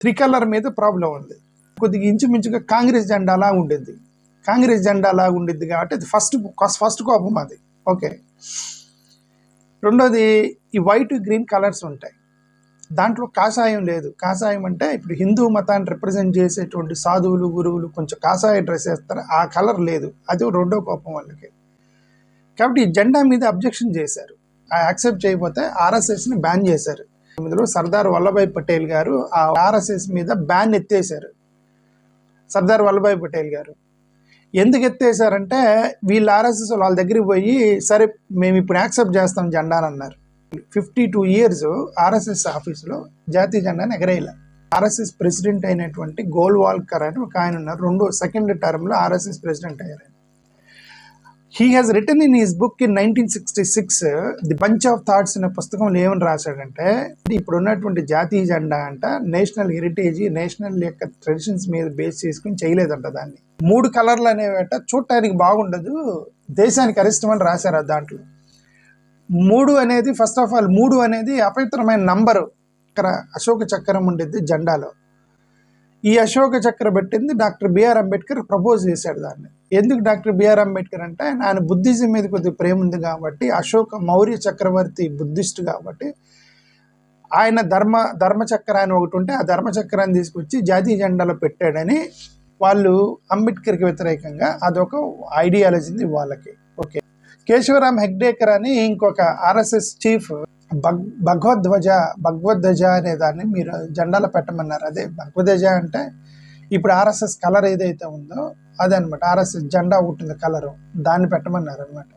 త్రికలర్ మీద ప్రాబ్లం ఉంది. కొద్దిగా ఇంచుమించుగా కాంగ్రెస్ జెండా లాగా ఉండిద్ది. కాంగ్రెస్ జెండా లాగా ఉండిద్ది కాబట్టి అది ఫస్ట్ కోపం అది. ఓకే. రెండోది ఈ వైట్ గ్రీన్ కలర్స్ ఉంటాయి, దాంట్లో కాషాయం లేదు. కాషాయం అంటే ఇప్పుడు హిందూ మతాన్ని రిప్రజెంట్ చేసేటువంటి సాధువులు గురువులు కొంచెం కాషాయ డ్రెస్ వేస్తారు, ఆ కలర్ లేదు. అది రెండో కోపం వాళ్ళకి. కాబట్టి ఈ జెండా మీద అబ్జెక్షన్ చేశారు. యాక్సెప్ట్ చేయకపోతే ఆర్ఎస్ఎస్ని బ్యాన్ చేశారు. ఇందులో సర్దార్ వల్లభాయ్ పటేల్ గారు ఆ ఆర్ఎస్ఎస్ మీద బ్యాన్ ఎత్తేసారు. సర్దార్ వల్లభాయ్ పటేల్ గారు ఎందుకు ఎత్తేసారంటే వీళ్ళు ఆర్ఎస్ఎస్ వాళ్ళ దగ్గరికి పోయి సరే మేము ఇప్పుడు యాక్సెప్ట్ చేస్తాం జెండా అని అన్నారు. 52 years ఆర్ఎస్ఎస్ ఆఫీసులో జాతీయ జెండాని ఎగరేయాల. ఆర్ఎస్ఎస్ ప్రెసిడెంట్ అయినటువంటి గోల్వాల్కర్ అని ఒక ఆయన ఉన్నారు, సెకండ్ టర్మ్లో ఆర్ఎస్ఎస్ ప్రెసిడెంట్ అయ్యారు. He has return in his book in 1966 the bunch of thoughts అనే పుస్తకంలో ఏమని రాశాడంటే ఇప్పుడు ఉన్నటువంటి జాతీయ జెండా అంట నేషనల్ హెరిటేజ్, నేషనల్ యొక్క ట్రెడిషన్స్ మీద బేస్ చేసుకుని చేయలేదంట. దాన్ని 3 కలర్లు అనేవేట చూడటానికి బాగుండదు, దేశానికి అరిష్టం అని రాశారు. దాంట్లో 3 అనేది ఫస్ట్ ఆఫ్ ఆల్ 3 అనేది అపవిత్రమైన నంబరు. ఇక్కడ అశోక చక్రం ఉండేది జెండాలో. ఈ అశోక చక్ర పెట్టింది డాక్టర్ బిఆర్ అంబేద్కర్ ప్రపోజ్ చేశాడు దాన్ని. ఎందుకు డాక్టర్ బిఆర్ అంబేద్కర్ అంటే ఆయన బుద్ధిజం మీద కొద్దిగా ప్రేమ ఉంది కాబట్టి, అశోక మౌర్య చక్రవర్తి బుద్ధిస్ట్ కాబట్టి ఆయన ధర్మచక్ర అని ఒకటి ఉంటే ఆ ధర్మచక్రాన్ని తీసుకొచ్చి జాతీయ జెండాలో పెట్టాడని వాళ్ళు అంబేద్కర్కి వ్యతిరేకంగా అదొక ఐడియాలజీ వాళ్ళకి. ఓకే. కేశవరామ్ హెగ్డేకర్ అని ఇంకొక ఆర్ఎస్ఎస్ చీఫ్ భగవద్ధ్వజ అనే దాన్ని మీరు జెండాలో పెట్టమన్నారు. అదే భగవద్ధ్వజ అంటే ఇప్పుడు ఆర్ఎస్ఎస్ కలర్ ఏదైతే ఉందో అదే అనమాట. ఆర్ఎస్ఎస్ జెండా ఉంటుంది కలరు, దాన్ని పెట్టమన్నారు అనమాట.